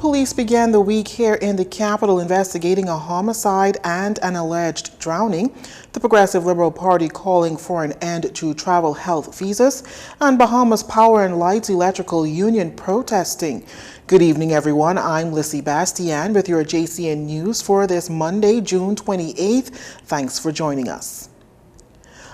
Police began the week here in the capital investigating a homicide and an alleged drowning. The Progressive Liberal Party calling for an end to travel health visas, and Bahamas Power and Lights Electrical Union protesting. Good evening, everyone. I'm Lissy Bastian with your JCN News for this Monday, June 28th. Thanks for joining us.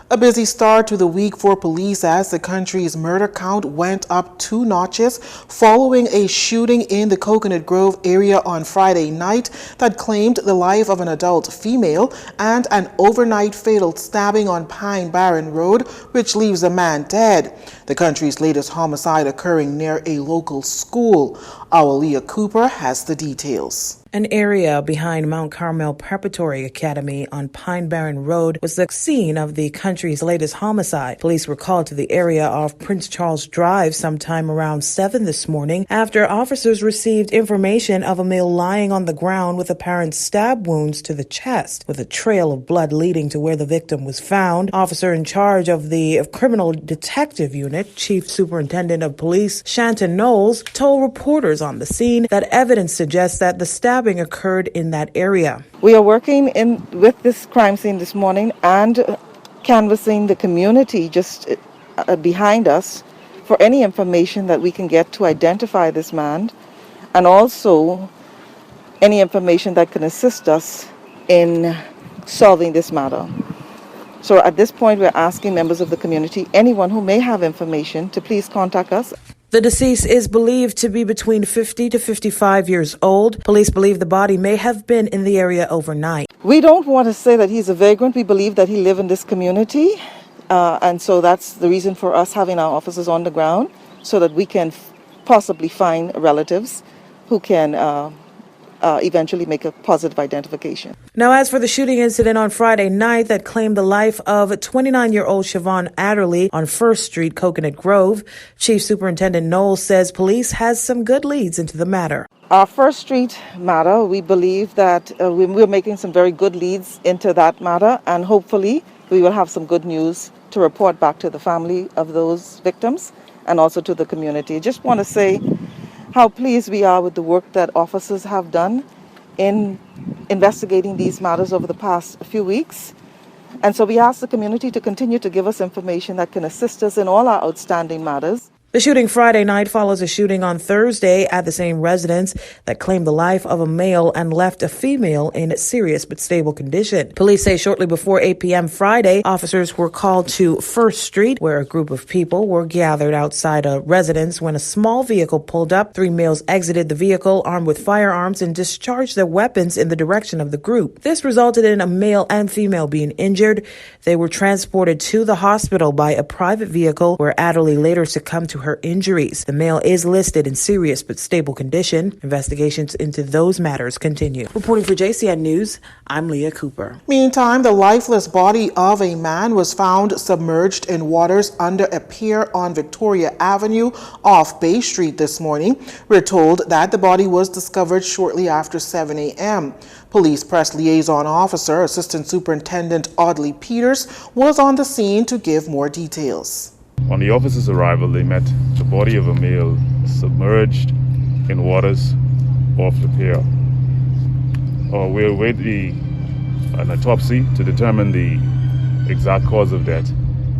A busy start to the week for police as the country's murder count went up 2 notches following a shooting in the Coconut Grove area on Friday night that claimed the life of an adult female, and an overnight fatal stabbing on Pine Barren Road, which leaves a man dead. The country's latest homicide occurring near a local school. Our Leah Cooper has the details. An area behind Mount Carmel Preparatory Academy on Pine Barren Road was the scene of the country's latest homicide. Police were called to the area off Prince Charles Drive sometime around 7 this morning after officers received information of a male lying on the ground with apparent stab wounds to the chest, with a trail of blood leading to where the victim was found. Officer in charge of the Criminal Detective Unit, Chief Superintendent of Police Shanton Knowles, told reporters on the scene that evidence suggests that the stabbing occurred in that area. We are working with this crime scene this morning and canvassing the community just behind us for any information that we can get to identify this man, and also any information that can assist us in solving this matter. So at this point, we're asking members of the community, anyone who may have information, to please contact us. The deceased is believed to be between 50 to 55 years old. Police believe the body may have been in the area overnight. We don't want to say that he's a vagrant. We believe that he lives in this community. And so that's the reason for us having our officers on the ground, so that we can possibly find relatives who can eventually make a positive identification. Now, as for the shooting incident on Friday night that claimed the life of 29-year-old Siobhan Adderley on 1st Street, Coconut Grove, Chief Superintendent Knowles says police has some good leads into the matter. Our 1st Street matter, we believe that we're making some very good leads into that matter, and hopefully we will have some good news to report back to the family of those victims and also to the community. Just want to say how pleased we are with the work that officers have done in investigating these matters over the past few weeks. And so we ask the community to continue to give us information that can assist us in all our outstanding matters. The shooting Friday night follows a shooting on Thursday at the same residence that claimed the life of a male and left a female in serious but stable condition. Police say shortly before 8 p.m. Friday, officers were called to 1st Street, where a group of people were gathered outside a residence when a small vehicle pulled up. 3 males exited the vehicle armed with firearms and discharged their weapons in the direction of the group. This resulted in a male and female being injured. They were transported to the hospital by a private vehicle, where Adderley later succumbed to her injuries. The male is listed in serious but stable condition. Investigations into those matters continue. Reporting for JCN News, I'm Leah Cooper. Meantime, the lifeless body of a man was found submerged in waters under a pier on Victoria Avenue off Bay Street this morning. We're told that the body was discovered shortly after 7 a.m. Police Press Liaison Officer Assistant Superintendent Audley Peters was on the scene to give more details. On the officer's arrival, they met the body of a male submerged in waters off the pier. We'll await an autopsy to determine the exact cause of death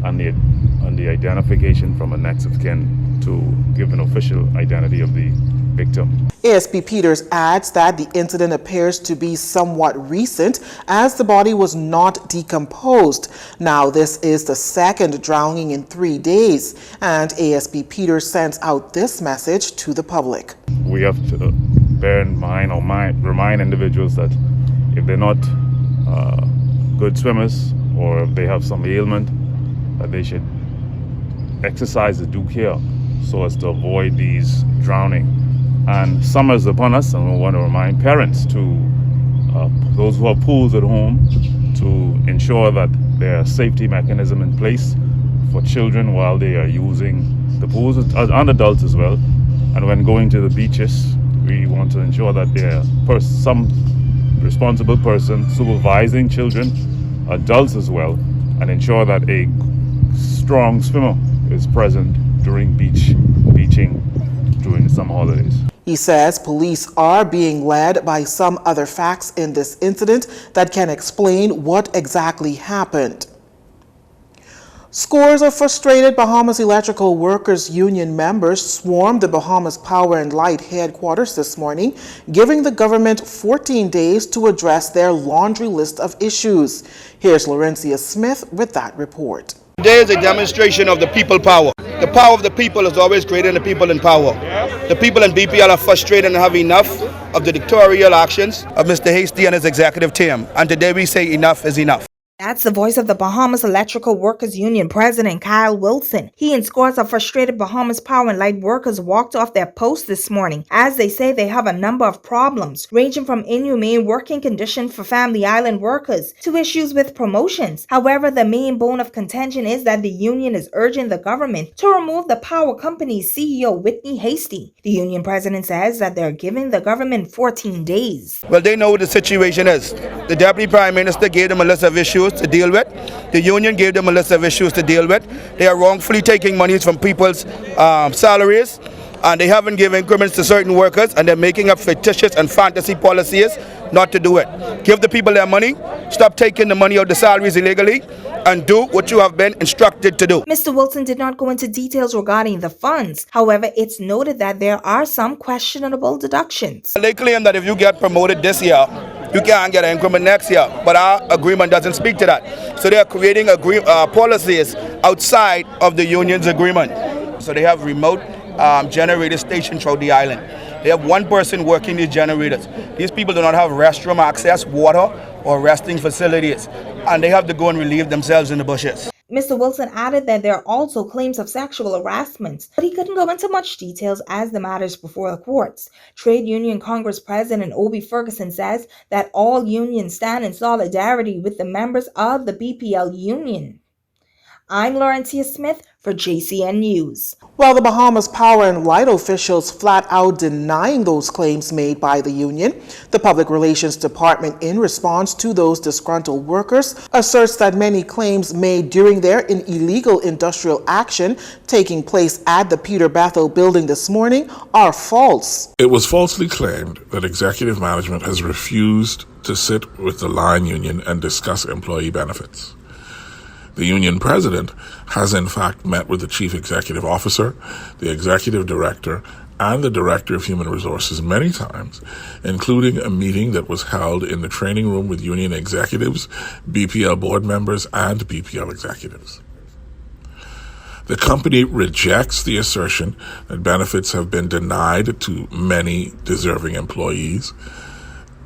and the identification from a next of kin to give an official identity of the victim. ASP Peters adds that the incident appears to be somewhat recent, as the body was not decomposed. Now, this is the second drowning in 3 days, and ASP Peters sends out this message to the public. We have to bear in mind or remind individuals that if they're not good swimmers, or if they have some ailment, that they should exercise the due care so as to avoid these drowning. And summer is upon us, and we want to remind parents, those who have pools at home, to ensure that there are safety mechanisms in place for children while they are using the pools, and adults as well. And when going to the beaches, we want to ensure that there are some responsible person supervising children, adults as well, and ensure that a strong swimmer is present during beaching during the summer holidays. He says police are being led by some other facts in this incident that can explain what exactly happened. Scores of frustrated Bahamas Electrical Workers Union members swarmed the Bahamas Power and Light headquarters this morning, giving the government 14 days to address their laundry list of issues. Here's Laurencia Smith with that report. Today is a demonstration of the people power. The power of the people is always greater than the people in power. The people in BPL are frustrated and have enough of the dictatorial actions of Mr. Hasty and his executive team. And today we say enough is enough. That's the voice of the Bahamas Electrical Workers Union President Kyle Wilson. He and scores of frustrated Bahamas Power and Light workers walked off their posts this morning, as they say they have a number of problems, ranging from inhumane working conditions for Family Island workers to issues with promotions. However, the main bone of contention is that the union is urging the government to remove the power company's CEO, Whitney Hasty. The union president says that they're giving the government 14 days. Well, they know what the situation is. The Deputy Prime Minister gave them a list of issues to deal with. The union gave them a list of issues to deal with. They are wrongfully taking monies from people's salaries, and they haven't given increments to certain workers, and they're making up fictitious and fantasy policies not to do it. Give the people their money, stop taking the money out of the salaries illegally, and do what you have been instructed to do. Mr. Wilson did not go into details regarding the funds. However, it's noted that there are some questionable deductions. They claim that if you get promoted this year, you can't get an increment next year, but our agreement doesn't speak to that. So they are creating policies outside of the union's agreement. So they have remote generator stations throughout the island. They have one person working these generators. These people do not have restroom access, water, or resting facilities, and they have to go and relieve themselves in the bushes. Mr. Wilson added that there are also claims of sexual harassment, but he couldn't go into much details as the matters before the courts. Trade Union Congress President Obie Ferguson says that all unions stand in solidarity with the members of the BPL union. I'm Laurencia Smith for Jcn News. While the Bahamas Power and Light officials flat out denying those claims made by the union, the Public Relations Department, in response to those disgruntled workers, asserts that many claims made during their illegal industrial action taking place at the Peter Bethel building this morning are false. It was falsely claimed that executive management has refused to sit with the line union and discuss employee benefits. The union president has in fact met with the chief executive officer, the executive director, and the director of human resources many times, including a meeting that was held in the training room with union executives, BPL board members, and BPL executives. The company rejects the assertion that benefits have been denied to many deserving employees.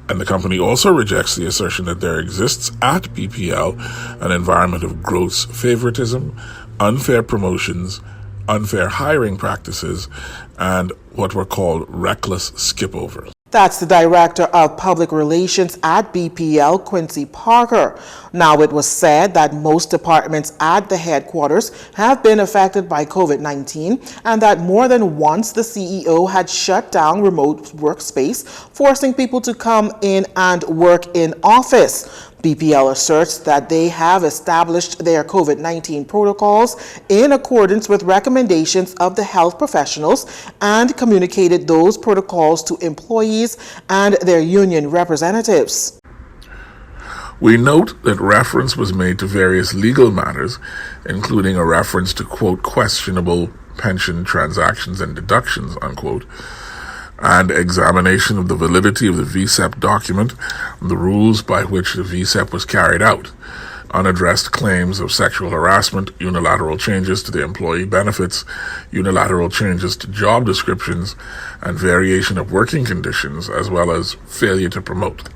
And the company also rejects the assertion that there exists at BPL an environment of gross favoritism, unfair promotions, unfair hiring practices, and what were called reckless skipovers. That's the Director of Public Relations at BPL, Quincy Parker. Now, it was said that most departments at the headquarters have been affected by COVID-19 and that more than once the CEO had shut down remote workspace, forcing people to come in and work in office. BPL asserts that they have established their COVID-19 protocols in accordance with recommendations of the health professionals and communicated those protocols to employees and their union representatives. We note that reference was made to various legal matters, including a reference to, quote, questionable pension transactions and deductions, unquote, and examination of the validity of the VSEP document and the rules by which the VSEP was carried out, unaddressed claims of sexual harassment, unilateral changes to the employee benefits, unilateral changes to job descriptions, and variation of working conditions, as well as failure to promote.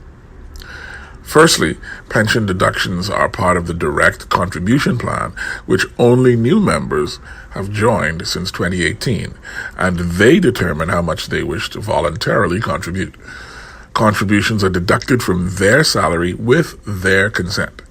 Firstly, pension deductions are part of the direct contribution plan, which only new members have joined since 2018, and they determine how much they wish to voluntarily contribute. Contributions are deducted from their salary with their consent.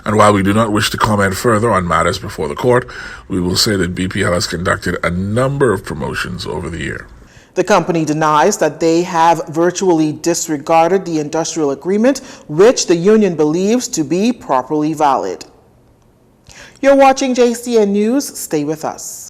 And while we do not wish to comment further on matters before the court, we will say that BPL has conducted a number of promotions over the year. The company denies that they have virtually disregarded the industrial agreement, which the union believes to be properly valid. You're watching Jcn News. Stay with us.